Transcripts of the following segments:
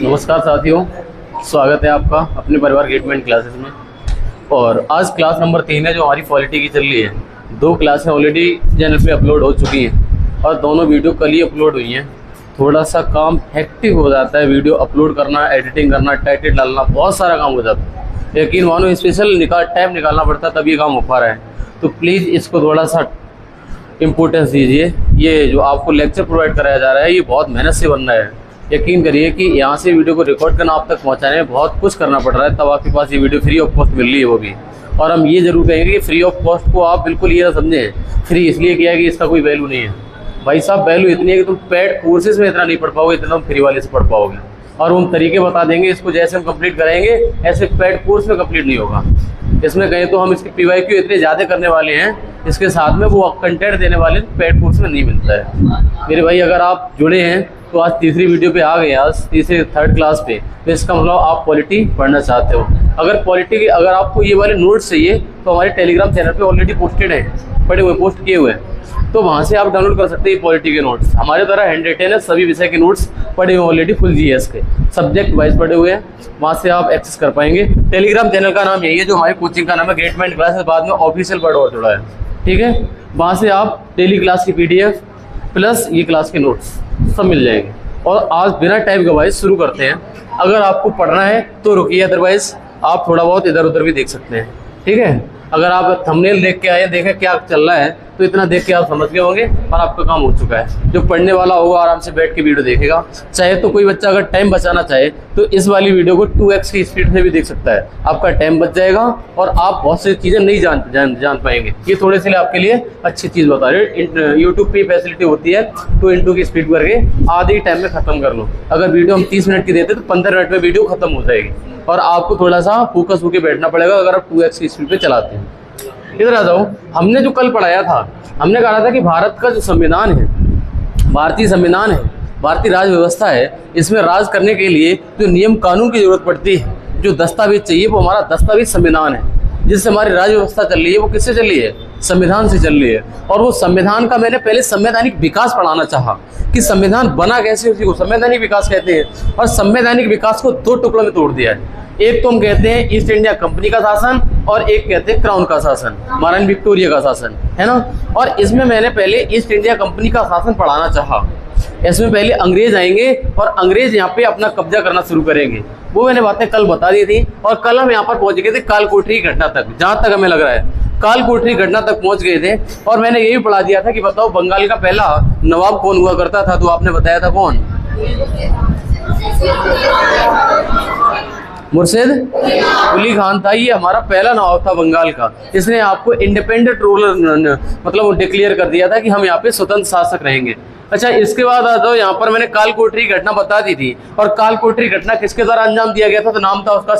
नमस्कार साथियों, स्वागत है आपका अपने परिवार गेटमेंट क्लासेस में। और आज क्लास नंबर 3 है जो हमारी पॉलिटी की चल रही है। 2 क्लासें ऑलरेडी चैनल पे अपलोड हो चुकी हैं और दोनों वीडियो कल ही अपलोड हुई हैं। थोड़ा सा काम हेक्टिक हो जाता है, वीडियो अपलोड करना, एडिटिंग करना, टाइटल डालना, बहुत सारा काम हो जाता है। यकीन मानो स्पेशल टाइम निकालना पड़ता है तभी काम हो पा रहा है। तो प्लीज़ इसको थोड़ा सा इम्पोर्टेंस दीजिए। ये जो आपको लेक्चर प्रोवाइड कराया जा रहा है ये बहुत मेहनत से बन रहा है। यकीन करिए कि यहाँ से वीडियो को रिकॉर्ड करना आप तक पहुँचाने में बहुत कुछ करना पड़ रहा है, तब आपके पास ये वीडियो फ्री ऑफ कॉस्ट मिल रही है वो भी। और हम ये ज़रूर कहेंगे कि फ्री ऑफ कॉस्ट को आप बिल्कुल ये ना समझें फ्री इसलिए किया है कि इसका कोई वैल्यू नहीं है। भाई साहब, वैल्यू इतनी है कि तुम पेड कोर्सेज में इतना नहीं पढ़ पाओगे जितना तुम फ्री वाले से पढ़ पाओगे। और हम तरीके बता देंगे, इसको जैसे हम कंप्लीट कराएंगे ऐसे पेड कोर्स में कंप्लीट नहीं होगा। इसमें कहें तो हम इसके PYQ इतने ज़्यादा करने वाले हैं, इसके साथ में वो कंटेंट देने वाले पेड कोर्स में नहीं मिलता है। मेरे भाई, अगर आप जुड़े हैं तो आज तीसरी वीडियो पे आ गए, आज तीसरे 3rd क्लास पे, तो इसका मतलब आप पॉलिटी पढ़ना चाहते हो। अगर आपको ये वाले नोट्स चाहिए तो हमारे टेलीग्राम चैनल पे ऑलरेडी पोस्टेड हैं, पढ़े हुए पोस्ट किए हुए हैं, तो वहाँ से आप डाउनलोड कर सकते हैं पॉलिटी के नोट्स। हमारे द्वारा हैंड रिटेन है, सभी विषय के नोट्स पढ़े हुए ऑलरेडी, फुल GS के सब्जेक्ट वाइज पढ़े हुए हैं, वहाँ से आप एक्सेस कर पाएंगे। टेलीग्राम चैनल का नाम यही है जो हमारी कोचिंग का नाम है गेटमेंट क्लासेस, बाद में ऑफिशियल वर्ड और जुड़ा है, ठीक है। वहाँ से आप डेली क्लास की PDF प्लस ये क्लास के नोट्स सब मिल जाएंगे। और आज बिना टाइम गवाए शुरू करते हैं। अगर आपको पढ़ना है तो रुकिए, अदरवाइज आप थोड़ा बहुत इधर उधर भी देख सकते हैं, ठीक है। अगर आप थंबनेल देख के आए, देखें क्या चल रहा है, तो इतना देख के आप समझ गए होंगे और आपका काम हो चुका है। जो पढ़ने वाला होगा आराम से बैठ के वीडियो देखेगा। चाहे तो कोई बच्चा अगर टाइम बचाना चाहे तो इस वाली वीडियो को 2x की स्पीड से भी देख सकता है, आपका टाइम बच जाएगा और आप बहुत सी चीज़ें नहीं जान पाएंगे। ये थोड़े से आपके लिए अच्छी चीज़ बता रहे हैं। यूट्यूब पे फैसिलिटी होती है 2x की स्पीड करके आधे टाइम में ख़त्म कर लो। अगर वीडियो हम 30 मिनट की देते तो 15 मिनट में वीडियो खत्म हो जाएगी और आपको थोड़ा सा फोकस होकर बैठना पड़ेगा अगर आप 2x की स्पीड पर चलाते हैं। इधर आ जाओ। हमने जो कल पढ़ाया था, हमने कहा था कि भारत का जो संविधान है, भारतीय संविधान है, भारतीय राज व्यवस्था है, इसमें राज करने के लिए जो नियम कानून की जरूरत पड़ती है, जो दस्तावेज चाहिए, वो हमारा दस्तावेज संविधान है। जिससे हमारी राज व्यवस्था चल रही है वो किससे चल रही है? संविधान से चल रही है। और वो संविधान का मैंने पहले संवैधानिक विकास पढ़ाना चाहा कि संविधान बना कैसे, उसी को संवैधानिक विकास कहते हैं। और संवैधानिक विकास को 2 टुकड़ों में तोड़ दिया है। एक तो हम कहते हैं ईस्ट इंडिया कंपनी का शासन और एक कहते हैं क्राउन का शासन, महारानी विक्टोरिया का शासन, है ना। और इसमें मैंने पहले ईस्ट इंडिया कंपनी का शासन पढ़ाना चाहा। इसमें पहले अंग्रेज आएंगे और अंग्रेज यहाँ पे अपना कब्जा करना शुरू करेंगे। वो मैंने बातें कल बता दी थी। और कल हम यहाँ पर पहुंच गए थे कालकोठरी घटना तक, जहाँ तक हमें लग रहा है कालकोठरी घटना तक पहुंच गए थे। और मैंने यही पढ़ा दिया था कि बताओ बंगाल का पहला नवाब कौन हुआ करता था, तो आपने बताया था कौन? मुर्शिद कुली खान था। ये हमारा पहला नवाब था बंगाल का। इसने आपको इंडिपेंडेंट रूलर मतलब डिक्लेयर कर दिया था कि हम यहाँ पे स्वतंत्र शासक रहेंगे। अच्छा, इसके बाद आ जाओ, यहाँ पर मैंने कालकोठरी घटना बता दी थी। और कालकोठरी घटना किसके द्वारा अंजाम दिया गया था? तो नाम था उसका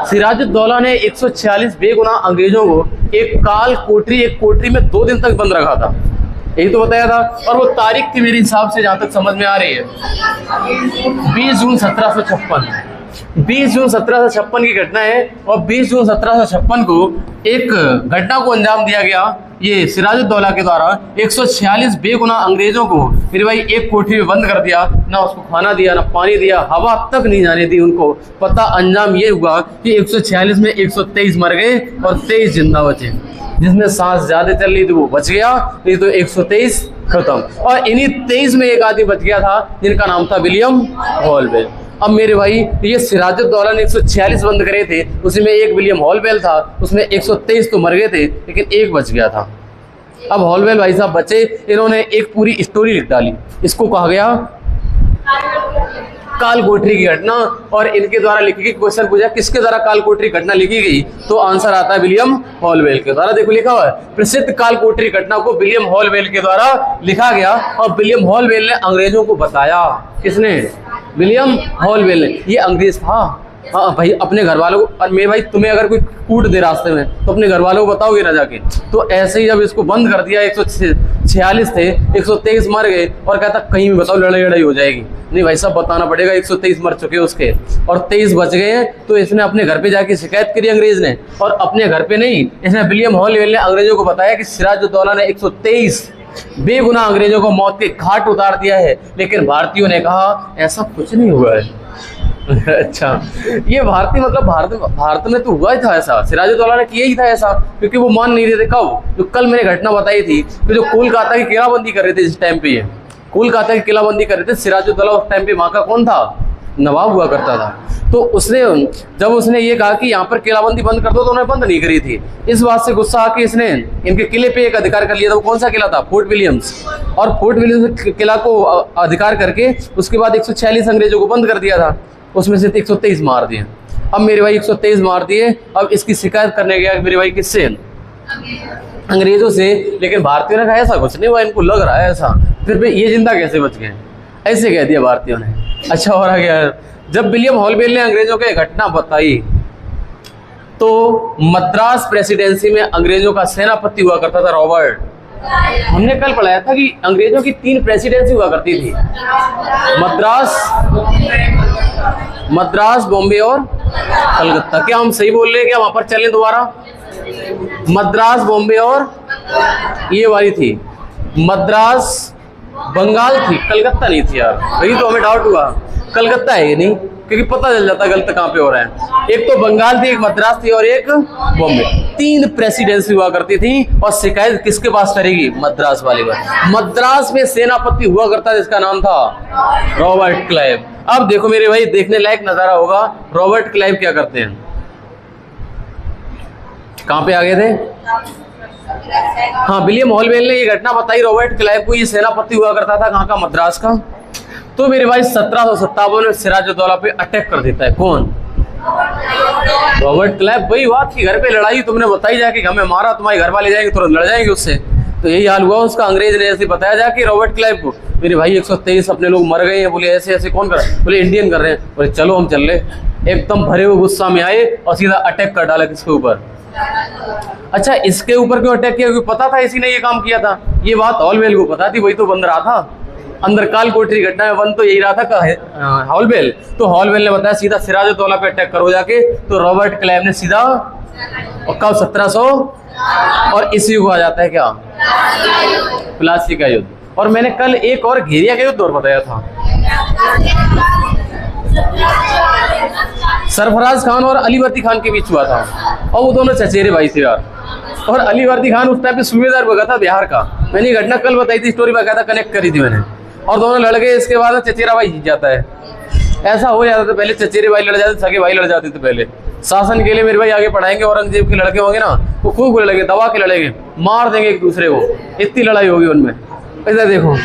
सिराजुद्दौला ने 146 बेगुनाह अंग्रेजों को एक कोठरी में 2 दिन तक बंद रखा था। यही तो बताया था। और वो तारीख थी मेरे हिसाब से, जहाँ तक समझ में आ रही है, 20 जून 1756। 20 जून 1756 की घटना है। और 20 जून 1756 को एक घटना को अंजाम दिया गया ये सिराजुद्दौला के द्वारा। 146 बेगुनाह अंग्रेजों को मेरे भाई एक कोठरी में बंद कर दिया। ना उसको खाना दिया, ना पानी दिया, हवा तक नहीं जाने दी उनको। पता अंजाम ये हुआ कि 146 में 123 मर गए और 23 जिंदा बचे। जिसमें सांस ज्यादा चल रही थी वो बच गया, नहीं तो 123 खत्म। और इन्हीं 23 में एक आदमी बच गया था जिनका नाम था विलियम हॉलवेल। अब मेरे भाई, ये सिराजुद्दौला ने 146 बंद करे थे, उसी में एक विलियम हॉलवेल था, उसमें 123 तो मर गए थे लेकिन एक बच गया था। अब हॉलवेल भाई साहब बचे, इन्होंने एक पूरी स्टोरी लिख डाली। इसको कहा गया कालकोठरी की घटना। और इनके द्वारा लिखी गई, क्वेश्चन पूछा किसके द्वारा कालकोठरी घटना लिखी गई, तो आंसर आता है विलियम हॉलवेल के द्वारा। देखो लिखा हुआ है, प्रसिद्ध कालकोठरी घटना को विलियम हॉलवेल के द्वारा लिखा गया। और विलियम हॉलवेल ने अंग्रेजों को बताया। किसने? विलियम हॉलवेल ने। ये अंग्रेज था। हाँ भाई, अपने घर वालों को। और मेरे भाई, तुम्हें अगर कोई कूट दे रास्ते में तो अपने घर वालों को बताओगे ना जाके। तो ऐसे ही जब इसको बंद कर दिया, 146 थे, 123 मर गए, और कहता कहीं भी बताओ लड़ाई हो जाएगी। नहीं भाई साहब, बताना पड़ेगा। 123 मर चुके उसके और 23 बच गए हैं। तो इसने अपने घर पे जाके शिकायत करी अंग्रेज ने। और अपने घर पे नहीं, इसने विलियम हॉलवेल ने अंग्रेजों को बताया कि सिराजुद्दौला ने 123 बेगुनाह अंग्रेजों को मौत के घाट उतार दिया है। लेकिन भारतीयों ने कहा ऐसा कुछ नहीं हुआ है। अच्छा, ये भारतीय मतलब भारत में तो हुआ ही था ऐसा, सिराजुद्दौला ने किया ही था ऐसा, क्योंकि वो मान नहीं रहे थे। कब? जो कल मैंने घटना बताई थी कि जो कोलकाता की किलाबंदी कर रहे थे जिस टाइम पे, ये कोलकाता की किलाबंदी कर रहे थे, सिराजुद्दौला उस टाइम पे वहाँ का कौन था? नवाब हुआ करता था। तो उसने जब उसने ये कहा कि यहाँ पर किलाबंदी बंद कर दो, तो उन्होंने बंद नहीं करी थी। इस बात से गुस्सा आके इसने इनके किले पे एक अधिकार कर लिया था। वो कौन सा किला था? Fort Williams. और फोर्ट विलियम्स किला को अधिकार करके उसके बाद 146 अंग्रेजों को बंद कर दिया था, उसमें से 123 मार दिए। अब मेरे भाई 123 मार दिए। अब इसकी शिकायत करने गया मेरे भाई किससे? अंग्रेजों से। लेकिन भारतीयों ने कहा ऐसा कुछ नहीं हुआ, इनको लग रहा है ऐसा। फिर ये जिंदा कैसे बच गए? ऐसे कह दिया भारतीयों ने। अच्छा, और आ गया जब विलियम हॉलबेल ने अंग्रेजों की घटना बताई, तो मद्रास प्रेसिडेंसी में अंग्रेजों का सेनापति हुआ करता था रॉबर्ट। हमने कल पढ़ाया था कि अंग्रेजों की 3 प्रेसिडेंसी हुआ करती थी, मद्रास, बॉम्बे और कलकत्ता। क्या हम सही बोल रहे हैं? क्या वहां पर चलें दोबारा? मद्रास, बॉम्बे और ये वाली थी मद्रास, बंगाल थी, कलकत्ता नहीं थी यार। वही तो हमें डाउट हुआ, कलकत्ता है ये नहीं, क्योंकि पता चल जाता गलत कहाँ पे हो रहा है। एक तो बंगाल थी, एक मद्रास थी और एक बॉम्बे। 3 प्रेसिडेंसी हुआ करती थी। और शिकायत किसके पास करेगी? मद्रास वाले पर। मद्रास में सेनापति हुआ करता जिसका नाम था रॉबर्ट क्लाइव। अब देखो मेरे भाई, देखने लायक नजारा होगा। रॉबर्ट क्लाइव क्या करते हैं? कहाँ पे आ गए थे? हाँ, विलियम हॉलबेल ने ये घटना बताई रॉबर्ट क्लाइव को। ये सेनापति हुआ करता था कहाँ का? मद्रास का। तो मेरे भाई 1757 में सिराजुद्दौला पे अटैक कर देता है। कौन? Robert Clive. वही बात की घर पे लड़ाई तुमने बताई जाके, हमें मारा, तुम्हारे घर वाले जाएंगे तुरंत लड़ जाएंगे उससे। तो यही हाल हुआ उसका। अंग्रेज ने ऐसे बताया जाके रॉबर्ट क्लाइव को, मेरे भाई 123 अपने लोग मर गए हैं। बोले ऐसे ऐसे कौन कर? बोले इंडियन कर रहे हैं। बोले चलो हम चल रहे। एकदम भरे हुए गुस्सा में आए और सीधा अटैक कर डाला किसके ऊपर? अच्छा, इसके ऊपर क्यों अटैक किया? क्योंकि पता था इसी ने ये काम किया था। ये बात हॉलबेल को पता थी, वही तो बंद रहा था अंदर। काल कोठरी घटना में बंद तो यही रहा था हॉलबेल। तो हॉलबेल ने बताया सीधा सिराजुद्दौला पे अटैक करो जाके। तो रॉबर्ट क्लाइव ने सीधा, और कब? 1700 और इसी को आ जाता है क्या? प्लासी का युद्ध। और मैंने कल एक और घेरिया का युद्ध और बताया था, सरफराज खान और अली वर्दी खान के बीच हुआ था। और वो दोनों चचेरे भाई थे यार। और अली वर्दी खान उस टाइम पे सूबेदार बगा था बिहार का। मैंने ये घटना कल बताई थी, स्टोरी बकायदा कनेक्ट करी थी मैंने। और दोनों लड़ गए, इसके बाद चचेरा भाई जीत जाता है। ऐसा हो जाता था पहले, चचेरे भाई लड़ जाते, सगे भाई लड़ जाते थे पहले। शासन के लिए मेरे भाई आगे पढ़ाएंगे, औरंगजेब के लड़के होंगे ना, वो खूब लड़ेंगे, दबा के लड़ेंगे, मार देंगे एक दूसरे को। इतनी लड़ाई होगी उनमें। ऐसा देखो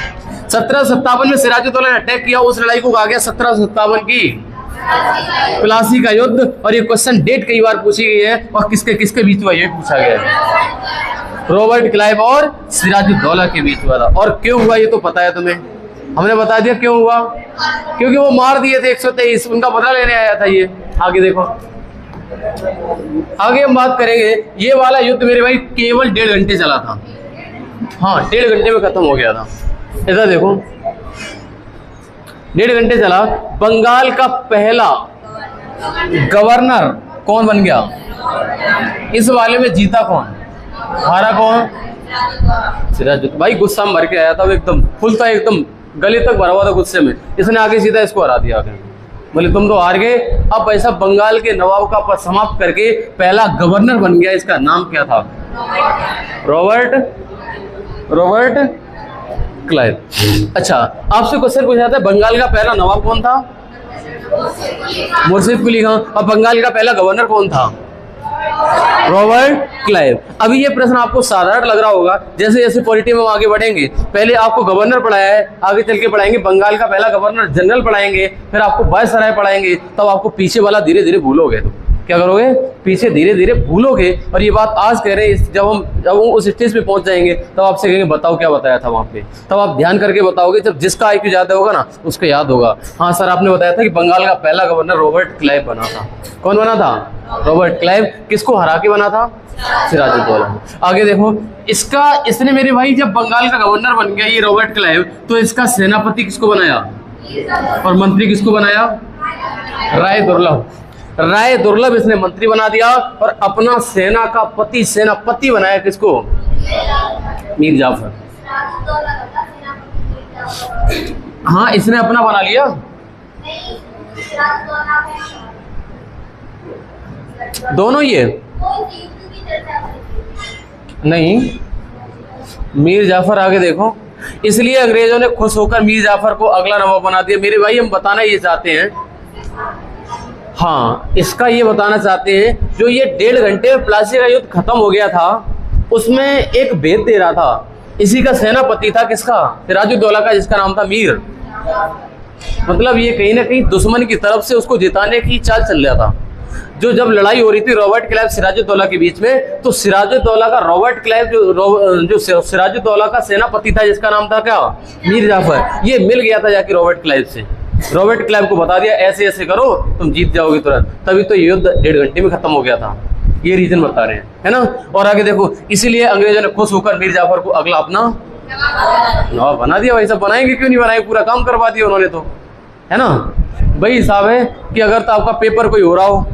1757 में सिराजुद्दौला ने अटैक किया। उस लड़ाई को कहा गया 1757 की प्लासी का युद्ध। और ये क्वेश्चन डेट कई बार पूछी गई है, और किसके किसके बीच हुआ ये पूछा गया है। रॉबर्ट क्लाइव और सिराजुद्दौला के बीच हुआ था। और क्यों हुआ ये तो पता है तुम्हें, हमने बता दिया क्यों हुआ। क्योंकि वो मार दिए थे 123, उनका बदला लेने आया था ये। आगे देखो, आगे हम बात करेंगे। ये वाला युद्ध मेरे भाई केवल 1.5 घंटे चला था। हाँ, 1.5 घंटे में खत्म हो गया था। ऐसा देखो 1.5 घंटे चला। बंगाल का पहला गवर्नर कौन बन गया? इस वाले में जीता कौन? हारा कौन? सिराजुद्दौला। भाई गुस्सा में भर के आया था वो, एकदम फुल था, एकदम गले तक भरा हुआ था गुस्से में। इसने आगे सीधा इसको हरा दिया। आगे बोले तुम तो हार गए। अब ऐसा बंगाल के नवाब का पद समाप्त करके पहला गवर्नर बन गया। इसका नाम क्या था? Robert Clive. अच्छा, आपसे क्वेश्चन पूछा जाता है, बंगाल का पहला नवाब कौन था? मुर्शिद कुली खान। अब बंगाल का पहला गवर्नर कौन था? Robert Clive. अभी ये प्रश्न आपको साधारण लग रहा होगा, जैसे जैसे पॉलिटी में आगे बढ़ेंगे। पहले आपको गवर्नर पढ़ाया है, आगे चल के पढ़ाएंगे बंगाल का पहला गवर्नर जनरल पढ़ाएंगे, फिर आपको वायसराय पढ़ाएंगे, तब आपको पीछे वाला धीरे धीरे भूलोगे। तो क्या करोगे? पीछे धीरे धीरे भूलोगे। और ये बात आज कह रहे हैं, जब हम उस स्टेज पे पहुंच जाएंगे तब आपसे कहेंगे बताओ क्या बताया था वहां पे। तब आप ध्यान करके बताओगे। जब जिसका IQ ज्यादा होगा ना उसको याद होगा। हाँ सर, आपने बताया था कि बंगाल का पहला गवर्नर रॉबर्ट क्लाइव बना था। कौन बना था? Robert Clive. किसको हरा के बना था? सिराजुद्दौला। आगे देखो, इसने मेरे भाई जब बंगाल का गवर्नर बन गया ये रॉबर्ट क्लाइव, तो इसका सेनापति किसको बनाया और मंत्री किसको बनाया? राय दुर्लभ इसने मंत्री बना दिया। और अपना सेनापति बनाया किसको? मीर जाफर। हाँ, इसने अपना बना लिया। दोनों ही है। नहीं, मीर जाफर आगे देखो, इसलिए अंग्रेजों ने खुश होकर मीर जाफर को अगला नवाब बना दिया। मेरे भाई हम बताना ये चाहते हैं, हाँ इसका ये बताना चाहते हैं, जो ये 1.5 घंटे में प्लासी का युद्ध खत्म हो गया था, उसमें एक भेद दे रहा था। इसी का सेनापति था किसका? सिराजुद्दौला का, जिसका नाम था मीर। मतलब ये कहीं ना कहीं दुश्मन की तरफ से उसको जिताने की चाल चल रहा था। जो जब लड़ाई हो रही थी रॉबर्ट क्लाइव सिराजुद्दौला के बीच में, तो सिराजुद्दौला का रॉबर्ट क्लाइव जो सिराजुद्दौला का सेनापति था, जिसका नाम था क्या? मीर जाफर, ये मिल गया था जाके रॉबर्ट क्लाइव से। रॉबर्ट क्लाइव को बता दिया ऐसे ऐसे करो तुम जीत जाओगे तुरंत, तभी तो ये युद्ध 1.5 घंटे में खत्म हो गया था। ये रीजन बता रहे हैं, है ना। और आगे देखो, इसीलिए अंग्रेजों ने खुश होकर मीर जाफर को अगला अपना नवाब बना दिया। भाई साहब बनाएंगे क्यों नहीं बनाएंगे, पूरा काम करवा दिया उन्होंने तो, है ना। भाई हिसाब है कि अगर तो आपका पेपर कोई हो रहा हो,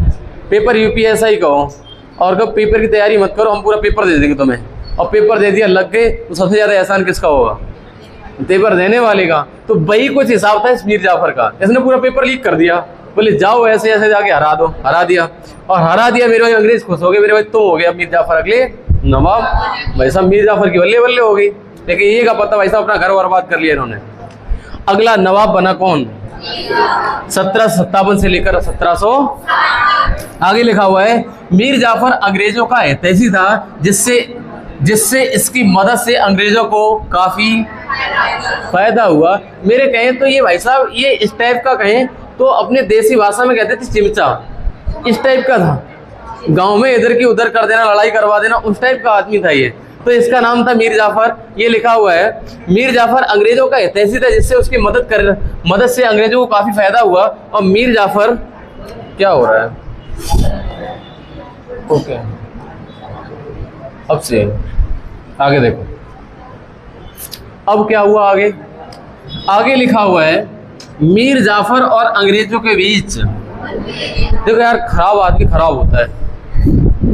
पेपर यूपीएसआई का हो, और कब पेपर की तैयारी मत करो, हम पूरा पेपर दे देंगे तुम्हें, और पेपर दे दिया लग गए, तो सबसे ज़्यादा एहसान किसका होगा? पेपर देने वाले का। तो वही कुछ हिसाब था इस मीर जाफर का, इसने पूरा पेपर लीक कर दिया, बोले जाओ ऐसे ऐसे जाके हरा दो, हरा दिया। और हरा दिया मेरे भाई, अंग्रेज खुश हो गए, मेरे भाई तो हो गया मीर जाफर अगले नवाब। भाई साहब मीर जाफर की बल्ले बल्ले हो गई, लेकिन ये का पता भाई साहब अपना घर बर्बाद कर लिया इन्होंने। अगला नवाब बना कौन? 1757 से लेकर 1700 आगे लिखा हुआ है, मीर जाफर अंग्रेजों का ऐतिहासिक था, जिससे इसकी मदद से अंग्रेजों को काफी फायदा हुआ। मेरे कहें तो ये भाई साहब, ये इस टाइप का कहें तो अपने देसी भाषा में कहते थे चिमचा, इस टाइप का था। गांव में इधर की उधर कर देना, लड़ाई करवा देना, उस टाइप का आदमी था ये। तो इसका नाम था मीर जाफर। ये लिखा हुआ है, मीर जाफर अंग्रेजों का ऐतिहासिक था, जिससे उसकी मदद से अंग्रेजों को काफी फायदा हुआ। और मीर जाफर क्या हो रहा है? ओके, अब से आगे देखो, अब क्या हुआ आगे? आगे लिखा हुआ है, मीर जाफर और अंग्रेजों के बीच। देखो यार, खराब आदमी खराब होता है,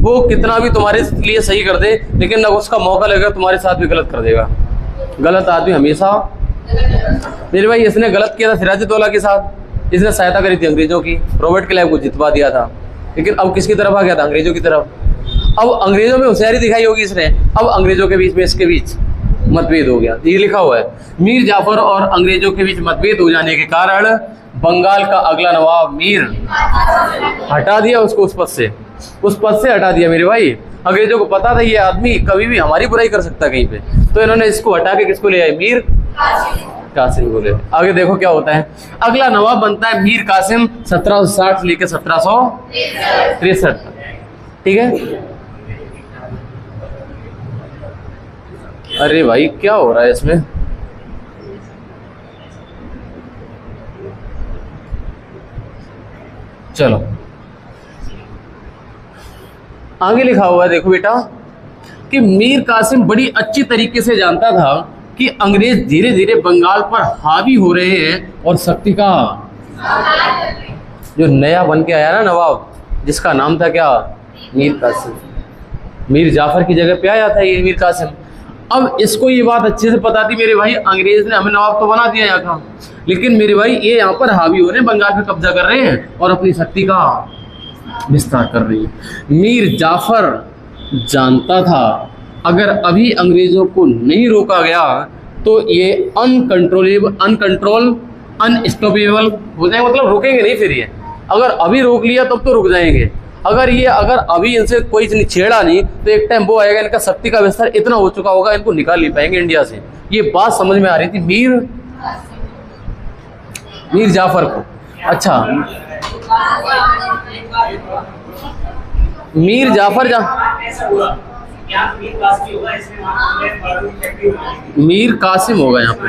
वो कितना भी तुम्हारे लिए सही कर दे, लेकिन ना उसका मौका लगेगा तुम्हारे साथ भी गलत कर देगा। गलत आदमी हमेशा, मेरे भाई इसने गलत किया था सिराजुद्दौला के साथ, इसने सहायता करी थी अंग्रेजों की, रॉबर्ट क्लाइव को जितवा दिया था, लेकिन अब किसकी तरफ आ गया था? अंग्रेजों की तरफ। अब अंग्रेजों में होशियारी दिखाई होगी इसने, अब अंग्रेजों के बीच में इसके बीच मतभेद हो गया। ये लिखा हुआ है, मीर जाफर और अंग्रेजों के बीच मतभेद हो जाने के कारण बंगाल का अगला नवाब मीर हटा दिया उसको, उस पद से हटा दिया। मेरे भाई अंग्रेजों को पता था ये आदमी कभी भी हमारी बुराई कर सकता है कहीं पे, तो इन्होंने इसको हटा के किसको ले आए? मीर कासिम को ले। आगे देखो क्या होता है, अगला नवाब बनता है मीर कासिम 1760 से लेकर 1763। ठीक है। अरे भाई क्या हो रहा है इसमें? चलो आगे लिखा हुआ है, देखो बेटा, कि मीर कासिम बड़ी अच्छी तरीके से जानता था कि अंग्रेज धीरे धीरे बंगाल पर हावी हो रहे हैं, और शक्ति का जो नया बन के आया ना नवाब, जिसका नाम था क्या? मीर कासिम। मीर जाफर की जगह पे आया था ये मीर कासिम। अब इसको ये बात अच्छे से पता थी, मेरे भाई अंग्रेज ने हमें नवाब तो बना दिया यहाँ का, लेकिन मेरे भाई ये यहाँ पर हावी हो रहे हैं, बंगाल पे कब्जा कर रहे हैं और अपनी शक्ति का विस्तार कर रही है। मीर जाफर जानता था अगर अभी अंग्रेजों को नहीं रोका गया तो ये अनस्टॉपेबल हो जाएंगे, मतलब रुकेंगे नहीं। फिर ये अगर अभी रोक लिया तब तो रुक जाएंगे, अगर अभी इनसे कोई छेड़ा नहीं तो एक टाइम वो आएगा, इनका शक्ति का विस्तार इतना हो चुका होगा, इनको निकाल नहीं पाएंगे इंडिया से। ये बात समझ में आ रही थी मीर जाफर को। अच्छा, मीर जाफर मीर कासिम होगा यहाँ पे।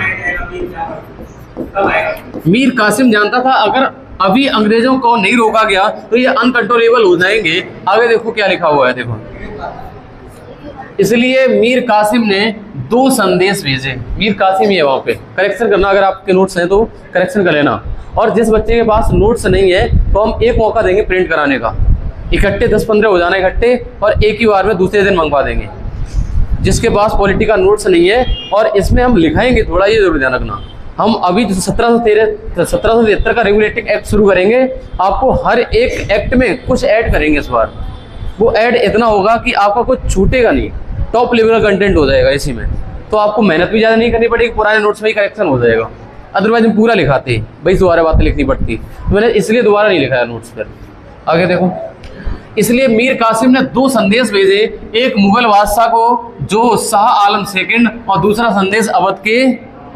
मीर कासिम जानता था अगर अभी अंग्रेजों को नहीं रोका गया तो ये अनकंट्रोलेबल हो जाएंगे। आगे देखो क्या लिखा हुआ है, देखो, इसलिए मीर कासिम ने 2 संदेश भेजे। मीर कासिम ही है वहाँ पे, करेक्शन करना, अगर आपके नोट्स हैं तो करेक्शन कर लेना। और जिस बच्चे के पास नोट्स नहीं है तो हम एक मौका देंगे प्रिंट कराने का, इकट्ठे 10-15 हो जाना इकट्ठे, और एक ही बार में दूसरे दिन मंगवा देंगे। जिसके पास पॉलिटी का नोट्स नहीं है, और इसमें हम लिखाएंगे थोड़ा, ये जरूर ध्यान रखना। हम अभी जो 1773 का रेगुलेटिंग एक्ट शुरू करेंगे, आपको हर एक एक्ट में कुछ ऐड करेंगे इस बार। वो ऐड इतना होगा कि आपका कुछ छूटेगा नहीं, टॉप लेवल का कंटेंट हो जाएगा इसी में। तो आपको मेहनत भी ज़्यादा नहीं करनी पड़ेगी, पुराने नोट्स में ही करेक्शन हो जाएगा। अदरवाइज हम पूरा लिखाते भाई, दोबारा बातें लिखनी पड़ती, तो मैंने इसलिए दोबारा नहीं लिखाया नोट्स पर। आगे देखो, इसलिए मीर कासिम ने 2 संदेश भेजे, एक मुगल बादशाह को जो शाह आलम सेकंड, और दूसरा संदेश अवध के।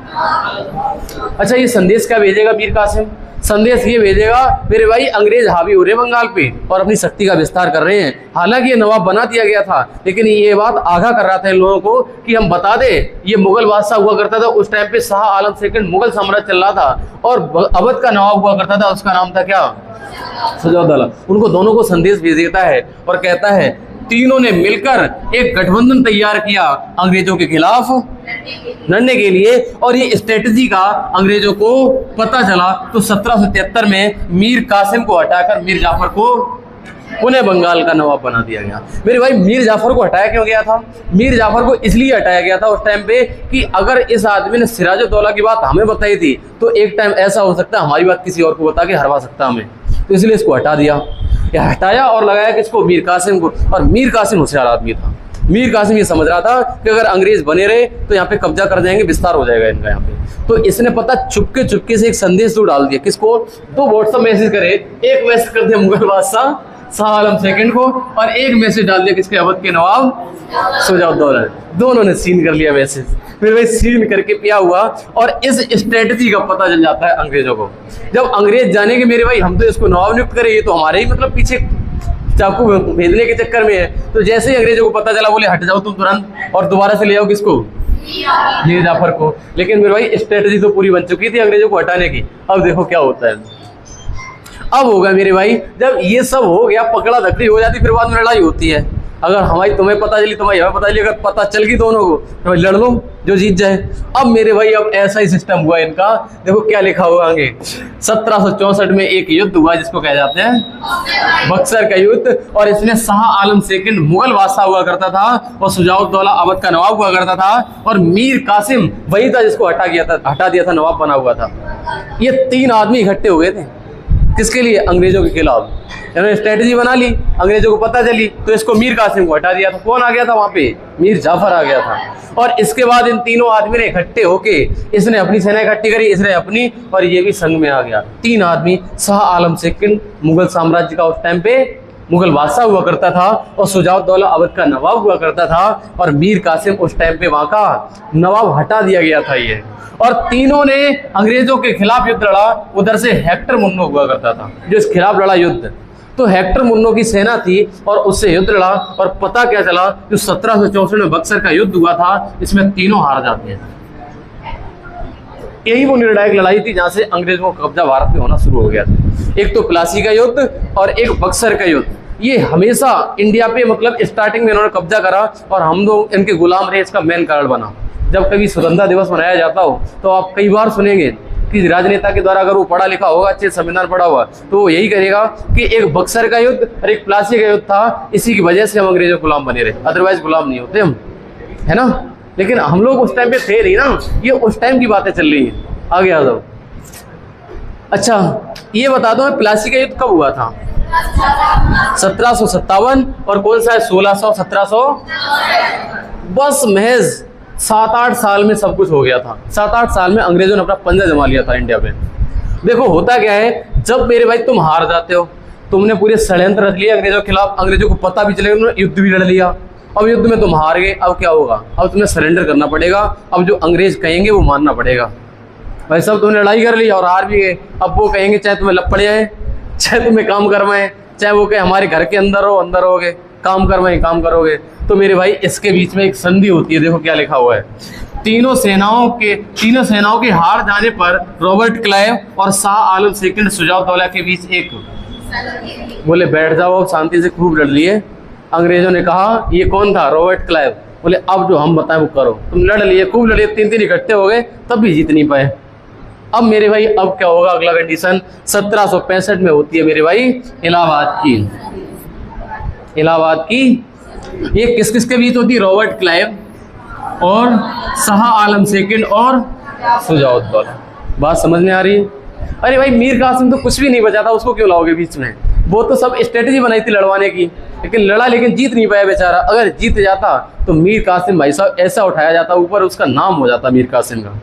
अच्छा, ये संदेश क्या भेजेगा मीर कासिम? संदेश ये भेजेगा, मेरे भाई अंग्रेज हावी हो रहे हैं बंगाल पे और अपनी शक्ति का विस्तार कर रहे हैं। हालांकि ये नवाब बना दिया गया था, लेकिन ये बात आगाह कर रहा था इन लोगों को कि हम बता दें, ये मुगल बादशाह हुआ करता था उस टाइम पे, शाह आलम सेकंड मुगल साम्राज्य चल रहा था, और अवध का नवाब हुआ करता था, उसका नाम था क्या? सुजाउद्दौला। उनको दोनों को संदेश भेज देता है और कहता है तीनों ने मिलकर एक गठबंधन तैयार किया अंग्रेजों के खिलाफ लड़ने के लिए, और ये स्ट्रेटजी का अंग्रेजों को पता चला। तो 1773 में मीर कासिम को हटाकर मीर जाफर को उन्हें बंगाल का नवाब बना दिया गया। मेरे भाई, मीर जाफर को हटाया क्यों गया था? मीर जाफर को इसलिए हटाया गया था उस टाइम पे कि अगर इस आदमी ने सिराजुद्दौला की बात हमें बताई थी, तो एक टाइम ऐसा हो सकता है हमारी बात किसी और को बता के हरवा सकता हमें, तो इसलिए इसको हटा दिया। या हटाया और लगाया किसको? मीर कासिम को। और मीर कासिम होशियार आदमी था। मीर कासिम ये समझ रहा था कि अगर अंग्रेज बने रहे तो यहाँ पे कब्जा कर जाएंगे, विस्तार हो जाएगा इनका यहाँ पे। तो इसने पता चुपके से एक संदेश तो डाल दिया। किसको? 2 व्हाट्सएप मैसेज करे, एक मैसेज कर दिया मुगल बादशाह शाह आलम सेकंड को, और एक मैसेज डाल दिया किसके? अवध के नवाब सुजाउद्दौला। दोनों ने सीन कर लिया मैसेज। फिर वही सीन करके पिया हुआ, और इस स्ट्रेटजी का पता चल जाता है अंग्रेजों को। जब अंग्रेज जाने के मेरे भाई हम तो इसको नवाब नियुक्त करें, ये तो हमारे ही मतलब पीछे चाकू भेजने के चक्कर में है। तो जैसे ही अंग्रेजों को पता चला, बोले हट जाओ तुम तुरंत, और दोबारा से ले आओ किसको? मीर जाफर को। लेकिन मेरे भाई स्ट्रेटजी तो पूरी बन चुकी थी अंग्रेजों को हटाने की। अब देखो क्या होता है। अब होगा मेरे भाई, जब ये सब हो गया, पकड़ा धकड़ी हो जाती, फिर बाद में लड़ाई होती है। अगर हमारी तुम्हें पता चली, तुम्हारी हमें पता चली, अगर पता चल गई दोनों को, तो लड़ लो जो जीत जाए। अब मेरे भाई अब ऐसा ही सिस्टम हुआ इनका। देखो क्या लिखा हुआ आगे। 1764 में एक युद्ध हुआ जिसको कह जाते हैं बक्सर का युद्ध, और इसमें शाह आलम सेकंड मुगल बादशाह हुआ करता था, और सुजाउद्दौला अवध का नवाब हुआ करता था, और मीर कासिम वही था जिसको हटा दिया था, नवाब बना हुआ था। ये 3 आदमी इकट्ठे हुए थे किसके लिए? अंग्रेजों के खिलाफ। इन्होंने स्ट्रेटजी बना ली, अंग्रेजों को पता चली, तो इसको मीर कासिम को हटा दिया था। कौन आ गया था वहां पे? मीर जाफर आ गया था। और इसके बाद इन तीनों आदमी ने इकट्ठे होके, इसने अपनी सेना इकट्ठी करी, इसने अपनी, और ये भी संग में आ गया। 3 आदमी। शाह आलम सेकंड मुगल साम्राज्य का उस टाइम पे मुगल बादशाह हुआ करता था, और सुजाउद्दौला अवध का नवाब हुआ करता था, और मीर कासिम उस टाइम पे वहां का नवाब हटा दिया गया था ये। और तीनों ने अंग्रेजों के खिलाफ युद्ध लड़ा। उधर से हेक्टर मुन्नो हुआ करता था जो इस खिलाफ लड़ा युद्ध। तो हेक्टर मुन्नो की सेना थी और उससे युद्ध लड़ा, और पता क्या चला, जो 1764 में बक्सर का युद्ध हुआ था, इसमें तीनों हार जाते हैं। यही वो निर्णायक लड़ाई थी जहां से अंग्रेजों का कब्जा भारत में होना शुरू हो गया था। एक तो प्लासी का युद्ध और एक बक्सर का युद्ध। ये हमेशा इंडिया पे मतलब स्टार्टिंग में इन्होंने कब्जा करा, और हम लोग इनके गुलाम रहे। इसका मेन कारण बना, जब कभी स्वतंत्रता दिवस मनाया जाता हो तो आप कई बार सुनेंगे कि राजनेता के द्वारा, अगर वो पढ़ा लिखा होगा, अच्छे संविधान पढ़ा हुआ, तो वो यही करेगा कि एक बक्सर का युद्ध और एक प्लासी का युद्ध था, इसी की वजह से हम अंग्रेजों गुलाम बने रहे, अदरवाइज गुलाम नहीं होते हम, है ना। लेकिन हम लोग उस टाइम पे थे नहीं ना, ये उस टाइम की बातें चल रही हैं। आगे आ जाओ। अच्छा ये बता दो, प्लासी का युद्ध कब हुआ था? 1757। और कौन सा है? 1600, 1700। बस महज 7-8 साल में सब कुछ हो गया था। 7-8 साल में अंग्रेजों ने अपना पंजा जमा लिया था इंडिया पे। देखो होता क्या है, जब मेरे भाई तुम हार जाते हो, तुमने पूरे षड्यंत्र रच लिए अंग्रेजों के खिलाफ, अंग्रेजों को पता भी चलेगा, उन्होंने युद्ध भी लड़ लिया। अब युद्ध में तुम हार गए, अब क्या होगा? अब तुम्हें सरेंडर करना पड़ेगा। अब जो अंग्रेज कहेंगे वो मानना पड़ेगा। भाई साहब तुमने लड़ाई कर ली और हार भी गए, अब वो कहेंगे चाहे तुम्हें लपड़ जाए, चाहे तुम्हें काम करवाएं, चाहे वो कहे हमारे घर के अंदर रहोगे, काम करवाएं, काम करोगे। तो मेरे भाई इसके बीच में एक संधि होती है। देखो क्या लिखा हुआ है। तीनों सेनाओं के हार जाने पर रॉबर्ट क्लाइव और शाह आलम सेकंड सुजाउद्दौला के बीच एक बोले बैठ जाओ, शांति से खूब लड़ लिए। अंग्रेजों ने कहा, ये कौन था? Robert Clive. बोले अब जो हम बताएं वो करो। तुम लड़ लिए, खूब लड़िए, 3-3 इकट्ठे हो गए, तब भी जीत नहीं पाए। अब मेरे भाई अब क्या होगा? अगला कंडीशन 1765 में होती है मेरे भाई इलाहाबाद की। ये किस किस के बीच होती है? रॉबर्ट क्लाइव और शाह आलम सेकंड और शुजाउद्दौला। बात समझ में आ रही है? अरे भाई मीर कासिम तो कुछ भी नहीं बचा था, उसको क्यों लाओगे बीच में? वो तो सब स्ट्रेटेजी बनाई थी लड़वाने की, लेकिन लड़ा लेकिन जीत नहीं पाया बेचारा। अगर जीत जाता तो मीर कासिम भाई साहब ऐसा उठाया जाता ऊपर, उसका नाम हो जाता मीर कासिम का।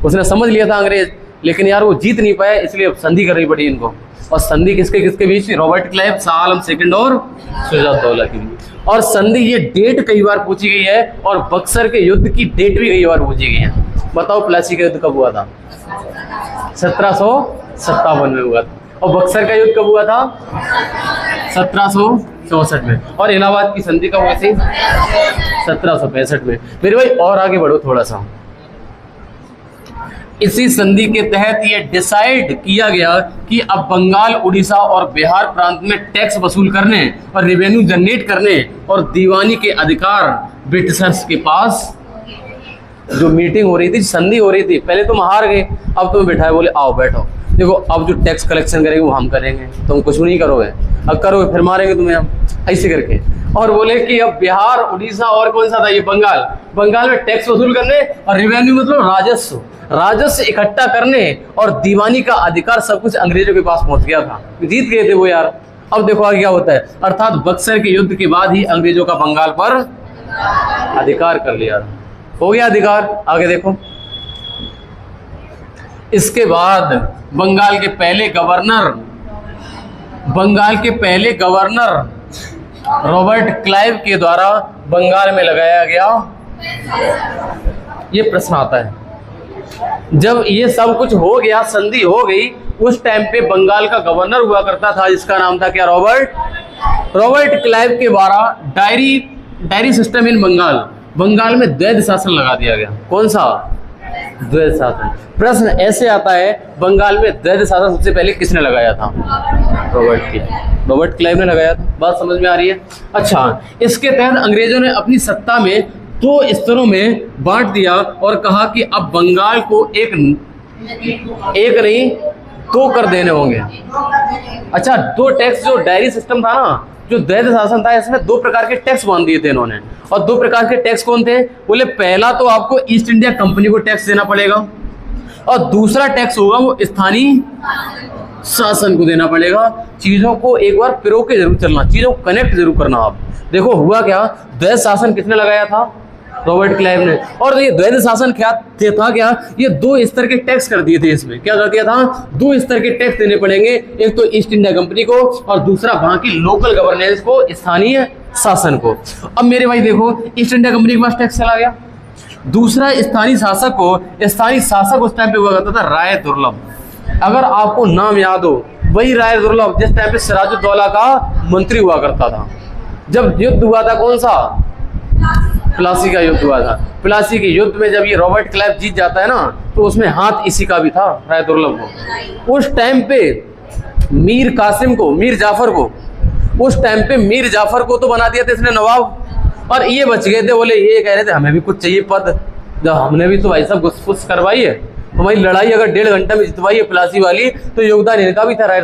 उसने समझ लिया था अंग्रेज, लेकिन यार वो जीत नहीं पाया, इसलिए अब संधि करनी पड़ी इनको। और संधि किसके किसके बीच? Robert Clive, Shah Alam second और शुजाउद्दौला के बीच। और संधि ये डेट कई बार पूछी गई है, और बक्सर के युद्ध की डेट भी कई बार पूछी गई है। बताओ प्लासी का युद्ध कब हुआ था? 1757 में हुआ था। और बक्सर का युद्ध कब हुआ था? 1764 में। और इलाहाबाद की संधि कब हुई थी? 1765 में। मेरे भाई और आगे बढ़ो थोड़ा सा। इसी संधि के तहत ये डिसाइड किया गया कि अब बंगाल, उड़ीसा और बिहार प्रांत में टैक्स वसूल करने और रेवेन्यू जनरेट करने और दीवानी के अधिकार ब्रिटिशर्स के पास। जो मीटिंग हो रही थी, संधि हो रही थी, पहले तुम हार गए, अब तुम्हें बिठाए, बोले आओ बैठो, देखो अब जो टैक्स कलेक्शन करेंगे वो हम करेंगे, तुम कुछ नहीं करोगे, अब करोगे फिर मारेंगे तुम्हें हम, ऐसे करके। और बोले कि अब बिहार, उड़ीसा और कौन सा था ये? बंगाल। बंगाल में टैक्स वसूल करने और रेवेन्यू मतलब राजस्व इकट्ठा करने और दीवानी का अधिकार सब कुछ अंग्रेजों के पास पहुंच गया था। जीत गए थे वो यार। अब देखो आगे क्या होता है। अर्थात बक्सर के युद्ध के बाद ही अंग्रेजों का बंगाल पर अधिकार कर लिया, हो गया अधिकार। आगे देखो, इसके बाद बंगाल के पहले गवर्नर रॉबर्ट क्लाइव के द्वारा बंगाल में लगाया गया। ये प्रश्न आता है, जब ये सब कुछ हो गया, संधि हो गई, उस टाइम पे बंगाल का गवर्नर हुआ करता था जिसका नाम था क्या? रॉबर्ट क्लाइव के द्वारा डायरी सिस्टम इन बंगाल में द्वैध शासन लगा दिया गया। कौन सा? द्वैध शासन। प्रश्न ऐसे आता है, बंगाल में द्वैध शासन सबसे पहले किसने लगाया था? रॉबर्ट क्लाइव ने लगाया था। बात समझ में आ रही है? अच्छा, इसके तहत अंग्रेजों ने अपनी सत्ता में 2 स्तरों में बांट दिया और कहा कि अब बंगाल को एक नहीं 2 कर देने होंगे। अच्छा, 2 टैक्स, जो डायरी सिस्टम था ना, जो द्वैध शासन था, इसमें 2 प्रकार के टैक्स बांध दिए थे इन्होंने। और 2 प्रकार के टैक्स कौन थे? बोले पहला तो आपको ईस्ट इंडिया कंपनी को टैक्स देना पड़ेगा, और दूसरा टैक्स होगा वो स्थानीय शासन को देना पड़ेगा। चीजों को एक बार पिरो के जरूर चलना, चीजों को कनेक्ट जरूर करना आप। देखो हुआ क्या, द्वैध शासन किसने लगाया था? रॉबर्ट क्लाइव ने। और ये द्वैध शासन क्या था? क्या ये 2 स्तर के टैक्स कर दिए थे। इसमें क्या कर दिया था? 2 स्तर के टैक्स देने पड़ेंगे, एक तो ईस्ट इंडिया कंपनी को और दूसरा वहां की लोकल गवर्नेंस को, स्थानीय शासन को। अब मेरे भाई देखो, ईस्ट इंडिया कंपनी के पास टैक्स चला गया। दूसरा स्थानीय शासक उस टाइम पे हुआ करता था राय दुर्लभ। अगर आपको नाम याद हो, वही राय दुर्लभ जिस टाइम पे सिराजुद्दौला का मंत्री हुआ करता था। जब युद्ध हुआ था, कौन सा? प्लासी का युद्ध हुआ था। प्लासी के युद्ध में जब ये रॉबर्ट क्लाइव जीत जाता है ना, तो उसमें हाथ इसी का भी था, राय दुर्लभ को। उस टाइम पे मीर जाफर को तो बना दिया था इसने नवाब, और ये बच गए थे। बोले ये कह रहे थे हमें भी कुछ चाहिए पद, जब हमने भी तो भाई साहब घुस करवाई है, हमारी लड़ाई अगर 1.5 घंटे में जितवाई है प्लासी वाली, तो योगदान इनका भी था, राय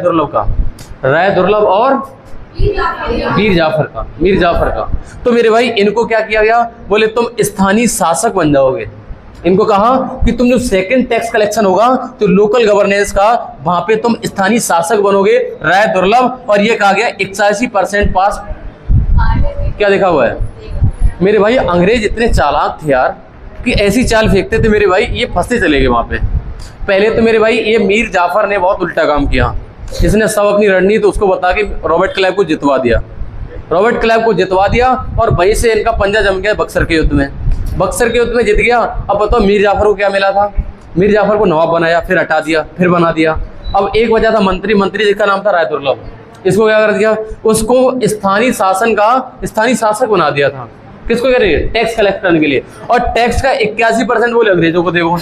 दुर्लभ और मीर जाफर का। तो मेरे भाई इनको क्या किया गया? बोले तुम स्थानीय शासक बन जाओगे। इनको कहा कि तुम जो सेकंड टैक्स कलेक्शन होगा, तो लोकल गवर्नेंस का, वहां पे तुम स्थानीय शासक बनोगे, राय दुर्लभ। और ये कहा गया 81% पास। क्या देखा हुआ है मेरे भाई? अंग्रेज इतने चालाक थे यार कि ऐसी चाल फेंकते थे मेरे भाई, ये फंसते चले गए वहां पे। पहले तो मेरे भाई ये मीर जाफर ने बहुत उल्टा काम किया। इसने सब अपनी रणनीति उसको बता के रॉबर्ट क्लाइव को जितवा दिया, और वहीं से इनका पंजा जम गया बक्सर के युद्ध में जीत गया। अब बताओ मीर जाफर को क्या मिला था? मीर जाफर को नवाब बनाया, फिर हटा दिया, फिर बना दिया। अब एक वजह था मंत्री जिसका नाम था राय दुर्लभ। इसको क्या कर दिया? उसको स्थानीय शासक बना दिया था। किसको कह रही है? टैक्स कलेक्ट करने के लिए। और टैक्स का 81% बोले अंग्रेजों को देवो।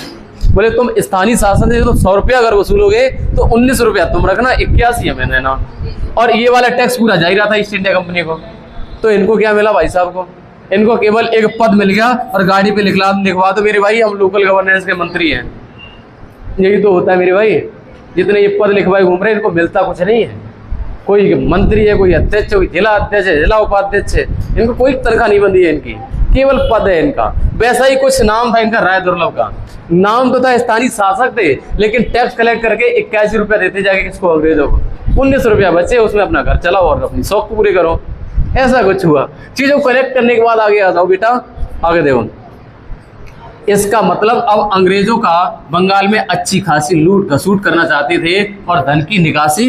बोले तुम स्थानीय शासन से तो 100 रुपया अगर वसूलोगे तो 19 रुपया तुम रखना, 81 हमें देना। और ये वाला टैक्स पूरा जा ही रहा था ईस्ट इंडिया कंपनी को। तो इनको क्या मिला भाई साहब को? इनको केवल एक पद मिल गया, और गाड़ी पे लिखवा दो मेरे भाई हम लोकल गवर्नेंस के मंत्री हैं। यही तो होता है मेरे भाई, जितने ये पद लिखवाए घूम रहे हैं, इनको मिलता कुछ नहीं है। कोई मंत्री है, कोई अध्यक्ष, कोई जिला अध्यक्ष है, जिला उपाध्यक्ष है, इनको कोई तनख्वाह नहीं बंदी है इनकी, केवल पद है इनका। वैसा ही कुछ नाम था इनका राय दुर्लभ का। नाम तो था, स्थानीय शासक थे, लेकिन टैक्स कलेक्ट करके 81 रुपया देते जाके किसको, अंग्रेजों को। 19 रुपया बचे, उसमें अपना घर चलाओ और अपनी शौक पूरे करो। ऐसा कुछ हुआ। चीजों को कलेक्ट करने के बाद आगे आ जाओ बेटा, आगे देखो। इसका मतलब अब अंग्रेजों का बंगाल में अच्छी खासी लूट घसूट करना चाहते थे और धन की निकासी,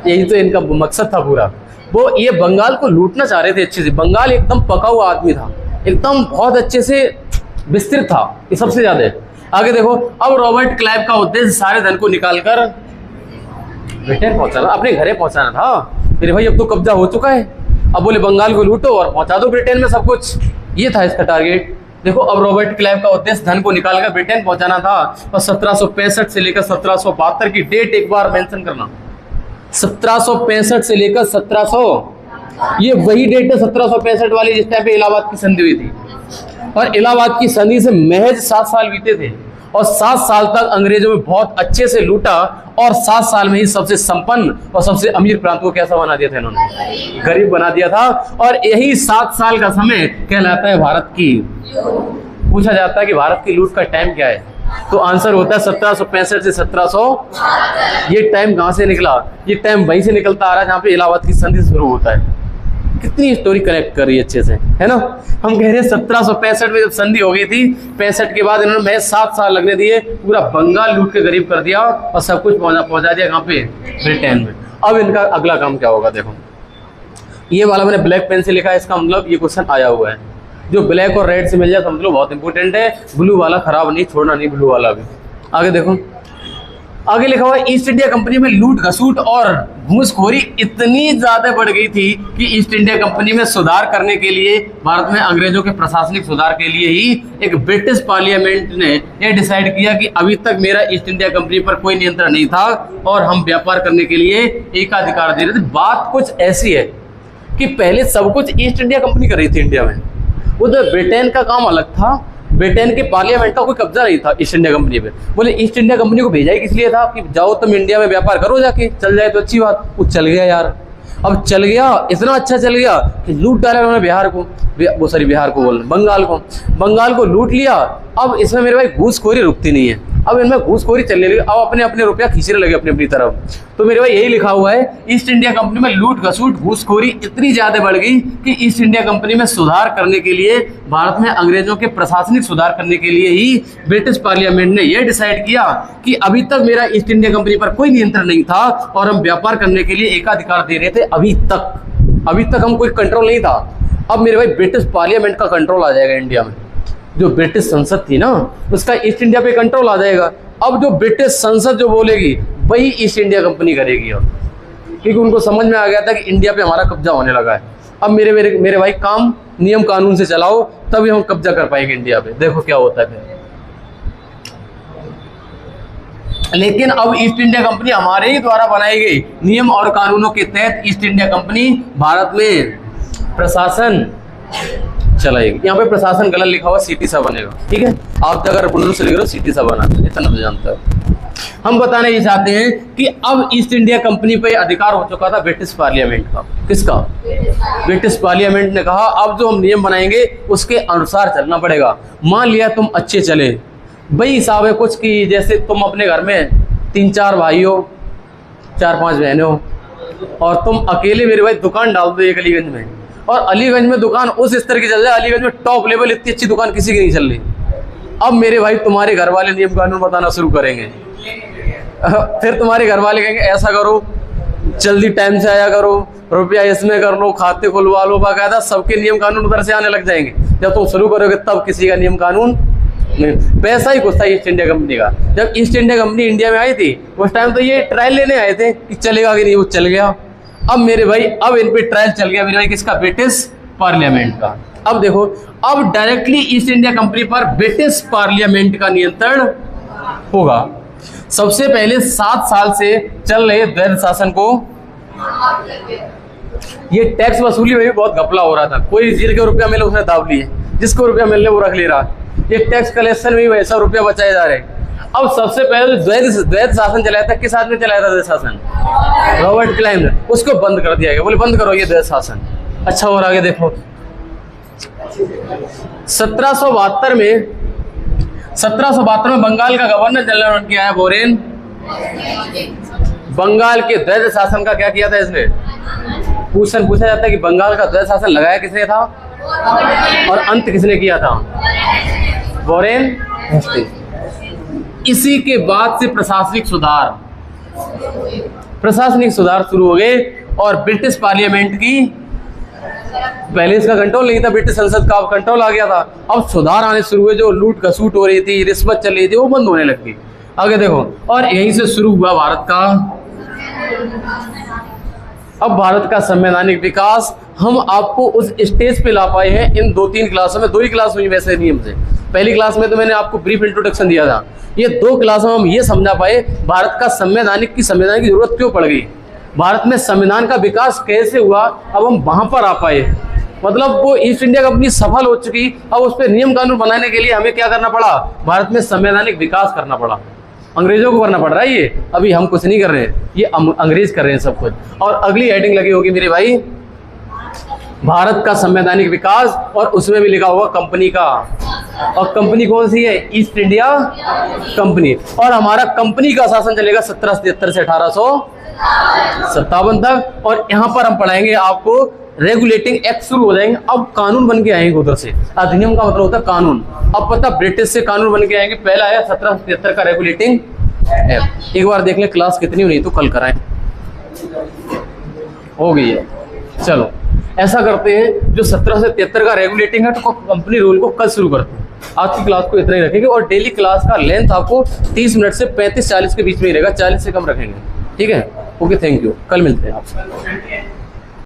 यही तो इनका मकसद था पूरा। वो ये बंगाल को लूटना चाह रहे थे अच्छे से। बंगाल एकदम पका हुआ आदमी था, एकदम बहुत अच्छे से विस्तृत था, ये सबसे ज्यादा। आगे देखो, अब रॉबर्ट क्लाइव का उद्देश्य सारे धन को निकालकर ब्रिटेन पहुंचाना, अपने घरे पहुंचाना था। मेरे भाई अब तो कब्जा हो चुका है, अब बोले बंगाल को लूटो और पहुंचा दो ब्रिटेन में सब कुछ, ये था इसका टारगेट। देखो, अब रॉबर्ट क्लाइव का उद्देश्य धन को निकालकर ब्रिटेन पहुंचाना था। और 1765 से लेकर 1772 की डेट एक बार मेंशन करना। 1765 से लेकर 1700, ये वही डेट है 1765 वाली जिस टाइम पे इलाहाबाद की संधि हुई थी। और इलाहाबाद की संधि से महज 7 साल बीते थे और 7 साल तक अंग्रेजों में बहुत अच्छे से लूटा और 7 साल में ही सबसे संपन्न और सबसे अमीर प्रांत को कैसा बना दिया था इन्होंने, गरीब बना दिया था। और यही 7 साल का समय कहलाता है भारत की। पूछा जाता है कि भारत की लूट का टाइम क्या है, तो आंसर होता है 1765 से 1700। ये टाइम कहाँ से निकला? ये टाइम वहीं से निकलता आ रहा है जहाँ पे इलाहाबाद की संधि शुरू होता है। कितनी स्टोरी कनेक्ट कर रही है अच्छे से, है ना। हम कह रहे हैं 1765 में जब संधि हो गई थी, 65 के बाद इन्होंने महज 7 साल लगने दिए, पूरा बंगाल लूट के गरीब कर दिया और सब कुछ पहुंचा दिया कहाँ पे, ब्रिटेन में। अब इनका अगला काम क्या होगा देखो, ये वाला मैंने ब्लैक पेन से लिखा है, इसका मतलब ये क्वेश्चन आया हुआ है। जो ब्लैक और रेड से मिल जाए समझ लो बहुत इंपॉर्टेंट है। ब्लू वाला खराब नहीं, छोड़ना नहीं ब्लू वाला भी। आगे देखो, आगे लिखा हुआ है ईस्ट इंडिया कंपनी में लूट घसूट और घूसखोरी इतनी ज्यादा बढ़ गई थी कि ईस्ट इंडिया कंपनी में सुधार करने के लिए, भारत में अंग्रेजों के प्रशासनिक सुधार के लिए ही एक ब्रिटिश पार्लियामेंट ने यह डिसाइड किया कि अभी तक मेरा ईस्ट इंडिया कंपनी पर कोई नियंत्रण नहीं था और हम व्यापार करने के लिए एकाधिकार दे रहे थे। बात कुछ ऐसी है कि पहले सब कुछ ईस्ट इंडिया कंपनी कर रही थी इंडिया में, उधर ब्रिटेन का काम अलग था। ब्रिटेन के पार्लियामेंट का कोई कब्जा नहीं था ईस्ट इंडिया कंपनी पे। बोले ईस्ट इंडिया कंपनी को भेजा ही किस लिए था कि जाओ तुम इंडिया में व्यापार करो, जाके चल जाए तो अच्छी बात। वो चल गया यार, अब चल गया, इतना अच्छा चल गया कि लूट डाला उन्होंने बिहार को, वो सॉरी बिहार को बोल, बंगाल को लूट लिया। अब इसमें मेरे भाई घूसखोरी रुकती नहीं है, अब इनमें घूसखोरी चलने लगी, अब अपने अपने रुपया खींचने लगे अपनी अपनी तरफ। तो मेरे भाई यही लिखा हुआ है, ईस्ट इंडिया कंपनी में लूट घसूट घूसखोरी इतनी ज्यादा बढ़ गई कि ईस्ट इंडिया कंपनी में सुधार करने के लिए, भारत में अंग्रेजों के प्रशासनिक सुधार करने के लिए ही ब्रिटिश पार्लियामेंट ने यह डिसाइड किया कि अभी तक मेरा ईस्ट इंडिया कंपनी पर कोई नियंत्रण नहीं था और हम व्यापार करने के लिए एकाधिकार दे रहे थे। अभी तक हम कोई कंट्रोल नहीं था। अब मेरे भाई ब्रिटिश पार्लियामेंट का कंट्रोल आ जाएगा इंडिया में। जो ब्रिटिश संसद थी ना, उसका ईस्ट इंडिया पे कंट्रोल आ जाएगा। अब जो ब्रिटिश संसद जो बोलेगी वही ईस्ट इंडिया कंपनी करेगी। अब क्योंकि उनको समझ में आ गया था कि इंडिया पे हमारा कब्जा होने लगा है। अब मेरे भाई काम नियम कानून से चलाओ, तभी हम कब्जा कर पाएंगे इंडिया पे। देखो क्या होता है फिर। लेकिन अब ईस्ट इंडिया कंपनी हमारे ही द्वारा बनाई गई नियम और कानूनों के तहत ईस्ट इंडिया कंपनी भारत में प्रशासन चलाएगी। यहाँ पे प्रशासन गलत लिखा हुआ, सिटी सा बनेगा, ठीक है। आप अगर बुलंद से लिख रहे हो सिटी सा बनाते हैं, इतना तो जानता है। हम बताना ये चाहते हैं कि अब ईस्ट इंडिया कंपनी पे अधिकार हो चुका था ब्रिटिश पार्लियामेंट का। किसका? ब्रिटिश पार्लियामेंट ने कहा अब जो हम नियम बनाएंगे उसके अनुसार चलना पड़ेगा। मान लिया तुम अच्छे चले, वही हिसाब है कुछ कि जैसे तुम अपने घर में 3-4 भाई हो, 4-5 बहनें हो और तुम अकेले मेरे भाई दुकान डाल दो एक अलीगंज में, और अलीगंज में दुकान उस स्तर की चल रही है, अलीगंज में टॉप लेवल इतनी अच्छी दुकान किसी की नहीं चल रही। अब मेरे भाई तुम्हारे घर वाले नियम कानून बताना शुरू करेंगे। फिर तुम्हारे घर वाले कहेंगे ऐसा करो, जल्दी टाइम से आया करो, रुपया इसमें कर लो, खाते खुलवा लो, बाकायदा सबके नियम कानून उधर से आने लग जाएंगे। जब तुम शुरू करोगे तब किसी का नियम कानून नहीं। वैसा ही कुछ था ईस्ट इंडिया कंपनी का। जब ईस्ट इंडिया कंपनी इंडिया में आई थी उस टाइम तो ये ट्रायल लेने आए थे कि चलेगा कि नहीं, वो चल गया। अब मेरे भाई अब इन पे ट्रायल चल गया मेरे भाई किसका? ब्रिटिश पार्लियामेंट का। अब देखो, अब डायरेक्टली ईस्ट इंडिया कंपनी पर ब्रिटिश पार्लियामेंट का नियंत्रण होगा। सबसे पहले 7 साल से चल रहे द्वैध शासन को, ये टैक्स वसूली में भी बहुत घपला हो रहा था। कोई जिसके रुपया मिले उसने दाब लिए, जिसको रुपया मिलने वो रख ले रहा। ये टैक्स कलेक्शन में भी वैसा रुपया बचाए जा रहे। अब सबसे पहले द्वैध शासन चलाया था, किस आदमी चलाया था द्वैध शासन? रॉबर्ट क्लाइव ने। उसको बंद कर दिया गया, बोले बंद करो ये द्वैध शासन। अच्छा, और आगे देखो, 1772 में बंगाल का गवर्नर जनरल किया है बोरेन। बंगाल के द्वैध शासन का क्या किया था इसने? पूछा जाता है कि बंगाल का द्वैध शासन लगाया किसने था और अंत किसने किया था? Warren Hastings. इसी के बाद से प्रशासनिक सुधार शुरू हो गए और ब्रिटिश पार्लियामेंट की, पहले इसका कंट्रोल नहीं था, ब्रिटिश संसद का कंट्रोल आ गया था। अब सुधार आने शुरू हुए, जो लूट खसूट हो रही थी, रिश्वत चल रही थी, वो बंद होने लग गई। आगे देखो, और यहीं से शुरू हुआ भारत का, अब भारत का संवैधानिक विकास। हम आपको उस स्टेज पे ला पाए हैं इन 2-3 क्लासों में। 2 ही क्लास हुई वैसे नियम से। पहली क्लास में तो मैंने आपको ब्रीफ इंट्रोडक्शन दिया था। ये 2 क्लासों में हम ये समझा पाए भारत का संवैधान की जरूरत क्यों पड़ गई, भारत में संविधान का विकास कैसे हुआ। अब हम वहां पर आ पाए, मतलब वो ईस्ट इंडिया कंपनी सफल हो चुकी। अब उस पर नियम कानून बनाने के लिए हमें क्या करना पड़ा? भारत में संवैधानिक विकास करना पड़ा। अंग्रेजों को करना पड़ रहा है ये, अभी हम कुछ नहीं कर रहे हैं, ये अंग्रेज कर रहे हैं सब कुछ। और अगली हेडिंग लगी होगी मेरे भाई, भारत का संवैधानिक विकास, और उसमें भी लिखा होगा कंपनी का। और कंपनी कौन सी है? East India company. और हमारा कंपनी का शासन चलेगा 1777 से 1857 तक। और यहाँ पर हम पढ़ाएंगे आपको रेगुलेटिंग एक्ट शुरू हो जाएंगे। अब कानून बन के आएंगे उधर से। अधिनियम का मतलब होता है कानून। अब पता ब्रिटिश से कानून बन के आएंगे। पहला आया 1773 का रेगुलेटिंग एक्ट। एक बार देख ले क्लास कितनी हुई, तो कल कराएं, हो गई है। चलो ऐसा करते हैं, जो 1773 का रेगुलेटिंग है तो कंपनी रूल को कल शुरू करते हैं। आज की क्लास को इतना ही रखेंगे और डेली क्लास का लेंथ आपको 30 मिनट से 35-40 के बीच में ही रहेगा, 40 से कम रखेंगे। ठीक है, ओके, थैंक यू। कल मिलते हैं आपसे।